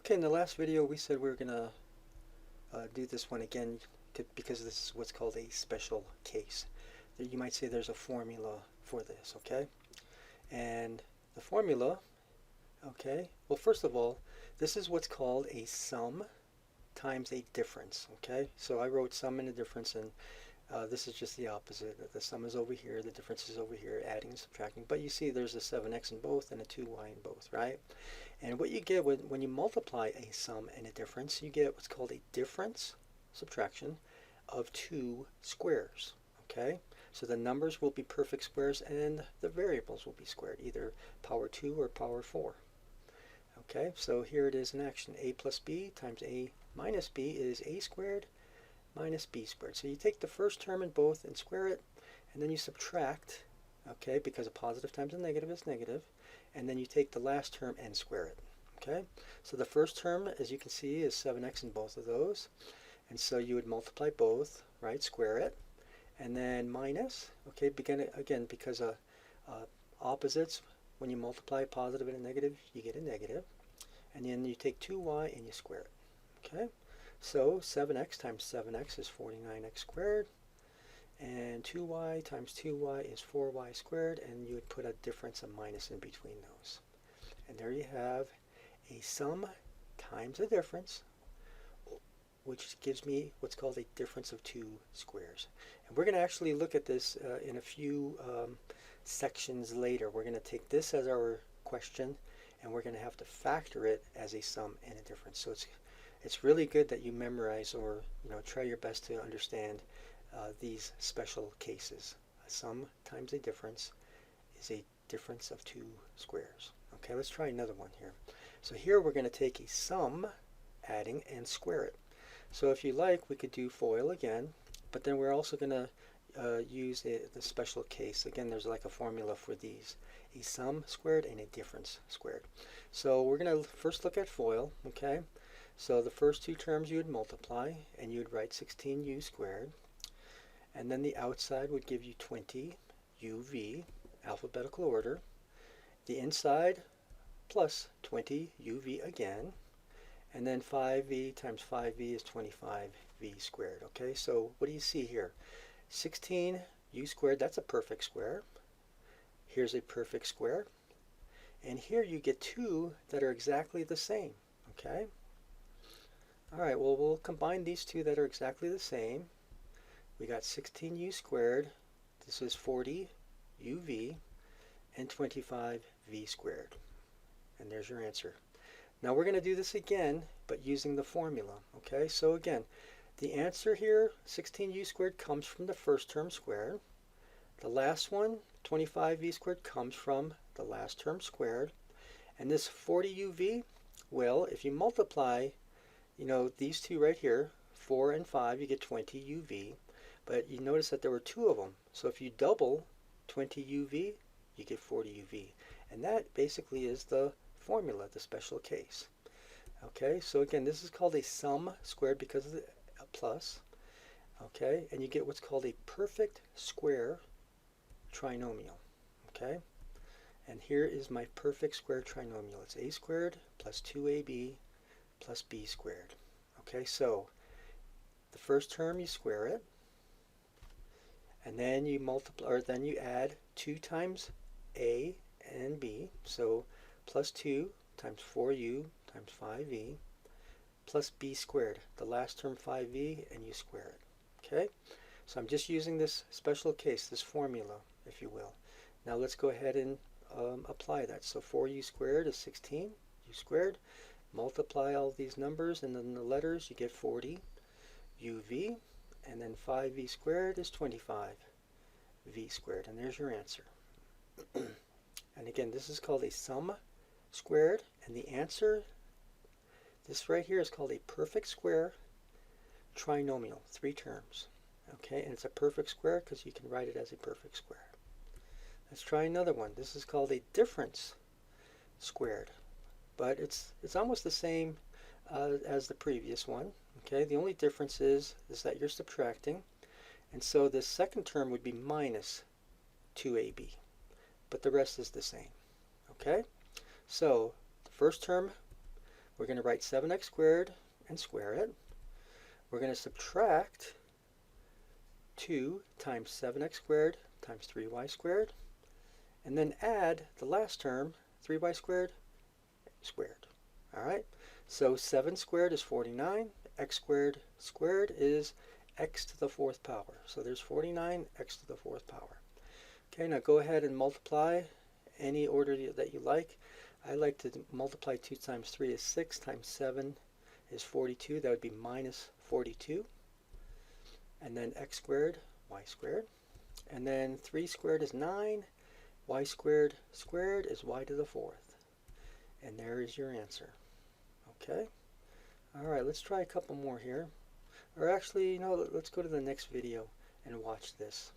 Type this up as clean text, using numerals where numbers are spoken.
Okay, in the last video we said we were going to do this one again because this is what's called a special case. You might say there's a formula for this, okay? And the formula, okay, well first of all, this is what's called a sum times a difference, okay? So I wrote sum and a difference, and this is just the opposite. The sum is over here, the difference is over here, adding and subtracting. But you see there's a 7x in both and a 2y in both, right? And what you get when you multiply a sum and a difference, you get what's called a difference subtraction of two squares, okay? So the numbers will be perfect squares and the variables will be squared, either power 2 or power 4. Okay, so here it is in action. A plus b times a minus b is a squared minus b squared. So you take the first term in both and square it, and then you subtract, okay, because a positive times a negative is negative, and then you take the last term and square it, okay? So the first term, as you can see, is 7x in both of those, and so you would multiply both, right, square it, and then minus, okay, again, because opposites, when you multiply a positive and a negative, you get a negative, and then you take 2y and you square it, okay? So 7x times 7x is 49x squared, and 2y times 2y is 4y squared, and you would put a difference, a minus in between those. And there you have a sum times a difference, which gives me what's called a difference of two squares. And we're going to actually look at this in a few sections later. We're going to take this as our question, and we're going to have to factor it as a sum and a difference. So it's really good that you memorize, or try your best to understand these special cases. A sum times a difference is a difference of two squares. Okay, let's try another one here. So here we're going to take a sum, adding, and square it. So if you like, we could do FOIL again, but then we're also going to use the special case. Again, there's like a formula for these. A sum squared and a difference squared. So we're going to first look at FOIL, okay? So the first two terms you would multiply, and you would write 16u squared. And then the outside would give you 20uv, alphabetical order. The inside plus 20uv again. And then 5v times 5v is 25v squared. Okay, so what do you see here? 16u squared, that's a perfect square. Here's a perfect square. And here you get two that are exactly the same. Okay? All right, well, we'll combine these two that are exactly the same. We got 16u squared. This is 40uv and 25v squared. And there's your answer. Now we're going to do this again, but using the formula. Okay, so again, the answer here, 16u squared, comes from the first term squared. The last one, 25v squared, comes from the last term squared. And this 40uv, well, if you multiply, these two right here, 4 and 5, you get 20uv. But you notice that there were two of them. So if you double 20uv, you get 40uv. And that basically is the formula, the special case. Okay, so again, this is called a sum squared because of the plus. Okay, and you get what's called a perfect square trinomial. Okay, and here is my perfect square trinomial. It's a squared plus 2ab plus b squared. Okay, so the first term you square it, and then you multiply, or then you add 2 times a and b, so plus 2 times 4u times 5v plus b squared, the last term 5v, and you square it. Okay, so I'm just using this special case, this formula, if you will. Now let's go ahead and apply that. So 4u squared is 16u squared. Multiply all these numbers and then the letters, you get 40uv, and then 5v squared is 25v squared, and there's your answer. And again, this is called a sum squared, and the answer, this right here, is called a perfect square trinomial, 3 terms. Okay, and it's a perfect square because you can write it as a perfect square. Let's try another one. This is called a difference squared, but it's almost the same as the previous one. Okay, the only difference is that you're subtracting, and so the second term would be minus 2ab, but the rest is the same. Okay, so the first term We're going to write 7x squared and square it. We're going to subtract 2 times 7x squared times 3y squared, and then add the last term, 3y squared squared. All right, so 7 squared is 49, x squared squared is x to the 4th power. So there's 49 x to the 4th power. Okay, now go ahead and multiply any order that you like. I like to multiply 2 times 3 is 6, times 7 is 42. That would be minus 42. And then x squared, y squared. And then 3 squared is 9. Y squared squared is y to the 4th. And there is your answer. Okay? All right, let's try a couple more here. Or actually, let's go to the next video and watch this.